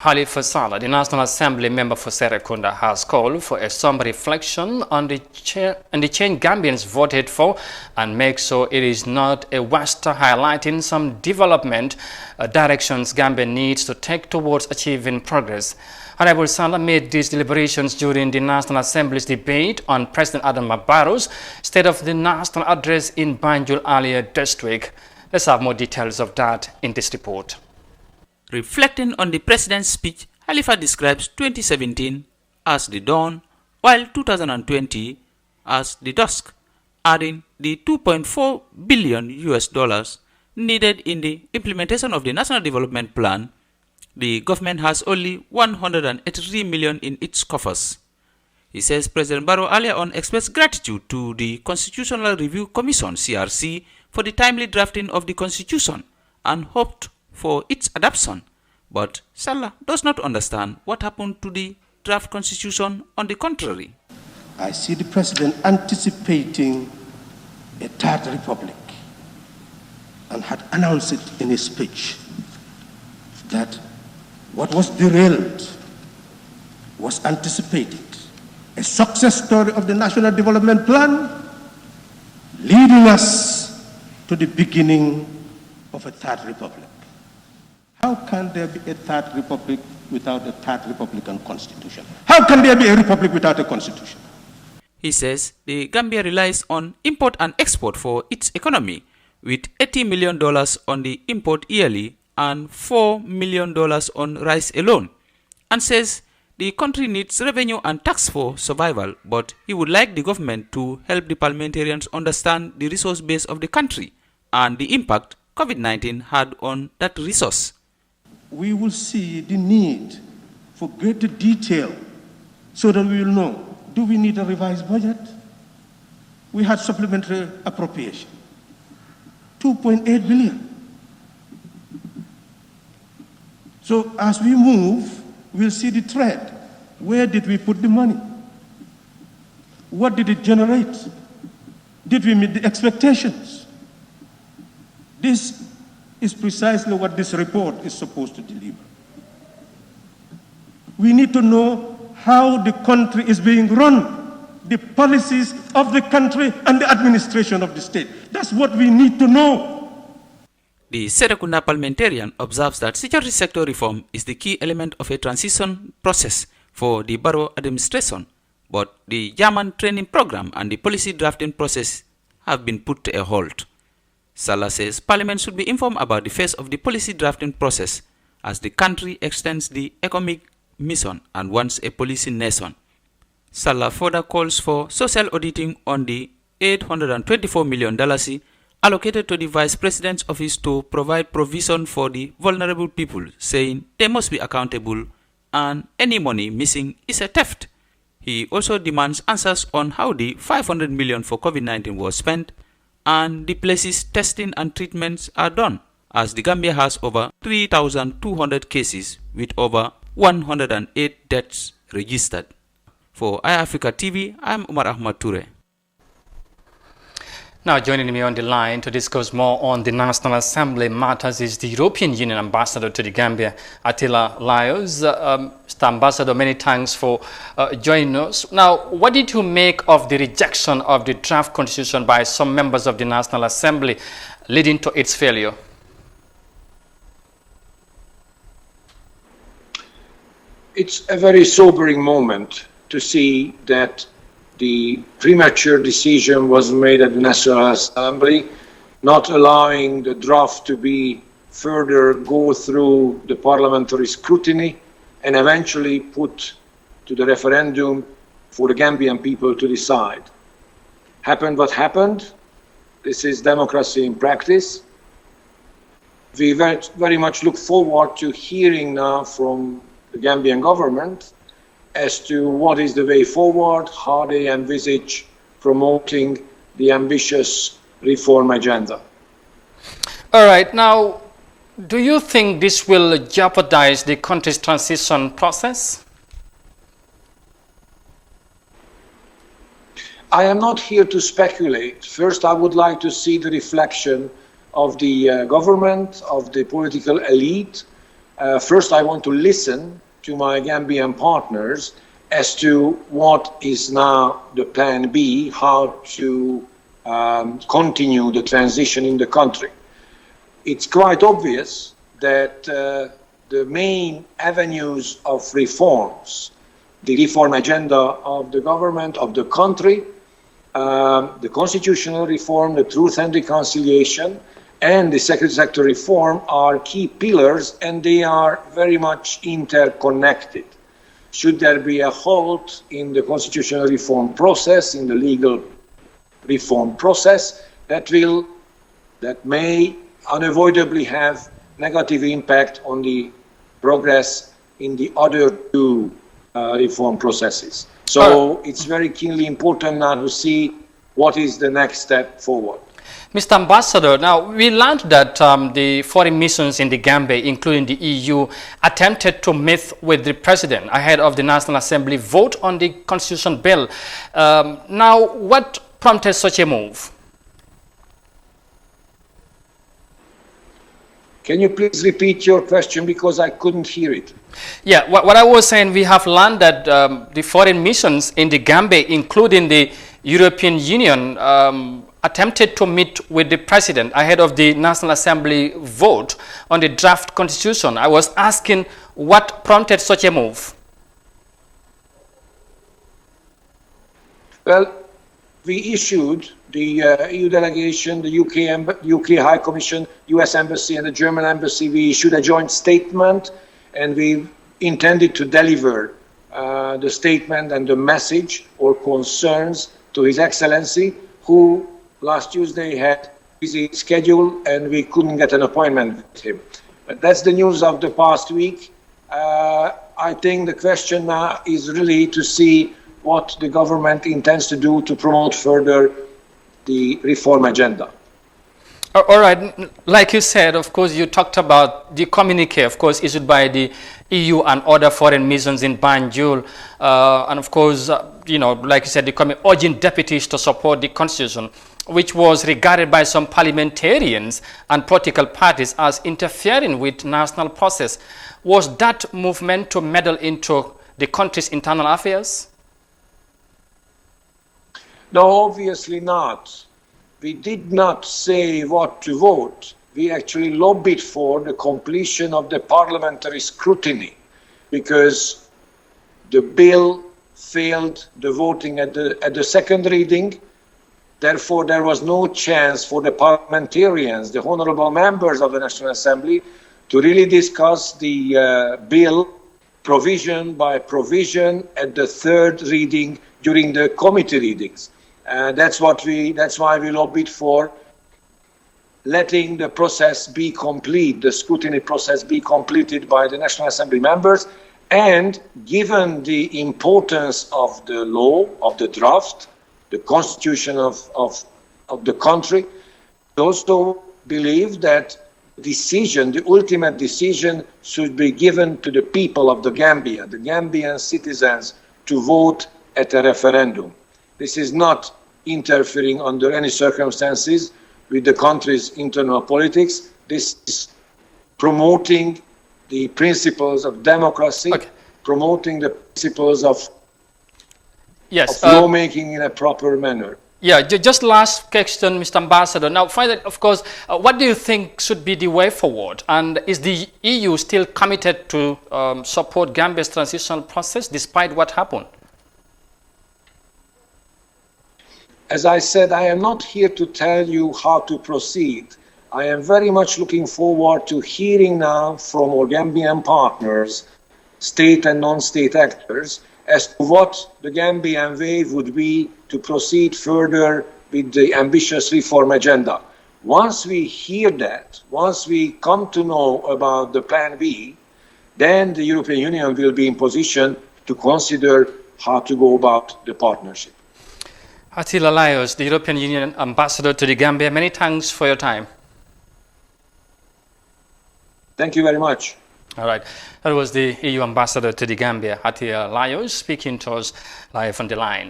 Halifa Sallah, the National Assembly member for Serekunda, has called for a somber reflection on the change Gambians voted for and make sure it is not a waster, highlighting some development directions Gambia needs to take towards achieving progress. Honorable Sallah made these deliberations during the National Assembly's debate on President Adam Barrow's State of the National Address in Banjul earlier this week. Let's have more details of that in this report. Reflecting on the president's speech, Halifa describes 2017 as the dawn, while 2020 as the dusk, adding the $2.4 billion needed in the implementation of the National Development Plan. The government has only $183 million in its coffers. He says President Barrow earlier on expressed gratitude to the Constitutional Review Commission, CRC, for the timely drafting of the Constitution and hoped for its adoption, but Sallah does not understand what happened to the draft constitution. On the contrary, I see the president anticipating a third republic and had announced it in his speech that what was derailed was anticipated, a success story of the National Development Plan leading us to the beginning of a third republic. How can there be a third republic without a third republican constitution? How can there be a republic without a constitution? He says the Gambia relies on import and export for its economy, with $80 million on the import yearly and $4 million on rice alone, and says the country needs revenue and tax for survival, but he would like the government to help the parliamentarians understand the resource base of the country and the impact COVID-19 had on that resource. We will see the need for greater detail so that we will know, do we need a revised budget? We had supplementary appropriation, $2.8 billion. So as we move, we'll see the thread. Where did we put the money? What did it generate? Did we meet the expectations? This is precisely what this report is supposed to deliver. We need to know how the country is being run, the policies of the country and the administration of the state. That's what we need to know. The Serekunda parliamentarian observes that security sector reform is the key element of a transition process for the Barrow administration, but the German training program and the policy drafting process have been put to a halt. Sallah says Parliament should be informed about the phase of the policy drafting process as the country extends the economic mission and wants a policy nation. Sallah further calls for social auditing on the $824 million allocated to the Vice President's office to provide provision for the vulnerable people, saying they must be accountable and any money missing is a theft. He also demands answers on how the $500 million for COVID-19 was spent and the places testing and treatments are done, as the Gambia has over 3,200 cases with over 108 deaths registered. For iAfrica TV, I'm Umar Ahmad Toure. Now joining me on the line to discuss more on the National Assembly matters is the European Union Ambassador to the Gambia, Attila Lyos. Mr. Ambassador, many thanks for joining us. Now, what did you make of the rejection of the draft constitution by some members of the National Assembly, leading to its failure? It's a very sobering moment to see that the premature decision was made at the National Assembly, not allowing the draft to be further go through the parliamentary scrutiny and eventually put to the referendum for the Gambian people to decide. Happened what happened. This is democracy in practice. We very much look forward to hearing now from the Gambian government as to what is the way forward, how they envisage promoting the ambitious reform agenda. All right. Now, do you think this will jeopardize the country's transition process? I am not here to speculate. First, I would like to see the reflection of the government, of the political elite, First, I want to listen to my Gambian partners as to what is now the plan B, how to continue the transition in the country. It's quite obvious that the main avenues of reforms, the reform agenda of the government, of the country, the constitutional reform, the truth and reconciliation, and the security sector reform are key pillars, and they are very much interconnected. Should there be a halt in the constitutional reform process, in the legal reform process, that may unavoidably have negative impact on the progress in the other two reform processes. So it's very keenly important now to see what is the next step forward. Mr. Ambassador, now we learned that the foreign missions in the Gambia, including the EU, attempted to meet with the president ahead of the National Assembly vote on the constitution bill. Now, what prompted such a move? Can you please repeat your question, because I couldn't hear it? Yeah, what I was saying, we have learned that the foreign missions in the Gambia, including the European Union, attempted to meet with the president ahead of the National Assembly vote on the draft constitution. I was asking what prompted such a move. Well, we issued the EU delegation, the UK High Commission, US Embassy, and the German Embassy. We issued a joint statement, and we intended to deliver the statement and the message or concerns to His Excellency, who last Tuesday had a busy schedule and we couldn't get an appointment with him. But that's the news of the past week. I think the question now is really to see what the government intends to do to promote further the reform agenda. All right, like you said, of course, you talked about the communique, of course, issued by the EU and other foreign missions in Banjul. And of course, you know, like you said, the urging deputies to support the constitution, which was regarded by some parliamentarians and political parties as interfering with national process. Was that movement to meddle into the country's internal affairs? No, obviously not. We did not say what to vote. We actually lobbied for the completion of the parliamentary scrutiny, because the bill failed the voting at the second reading. Therefore, there was no chance for the parliamentarians, the honorable members of the National Assembly, to really discuss the bill provision by provision at the third reading during the committee readings. That's why we lobbied for letting the process be complete, the scrutiny process be completed by the National Assembly members. And given the importance of the law, of the draft, the constitution of the country, we also believe that the ultimate decision should be given to the people of the Gambia, the Gambian citizens, to vote at a referendum. This is not interfering under any circumstances with the country's internal politics. This is promoting the principles of democracy, promoting the principles of lawmaking in a proper manner. Yeah, just last question, Mr. Ambassador. Now, finally, of course, what do you think should be the way forward? And is the EU still committed to support Gambia's transitional process despite what happened? As I said, I am not here to tell you how to proceed. I am very much looking forward to hearing now from our Gambian partners, state and non-state actors, as to what the Gambian way would be to proceed further with the ambitious reform agenda. Once we hear that, once we come to know about the plan B, then the European Union will be in position to consider how to go about the partnership. Attila Laios, the European Union Ambassador to the Gambia, many thanks for your time. Thank you very much. All right. That was the EU Ambassador to the Gambia, Attila Laios, speaking to us live on the line.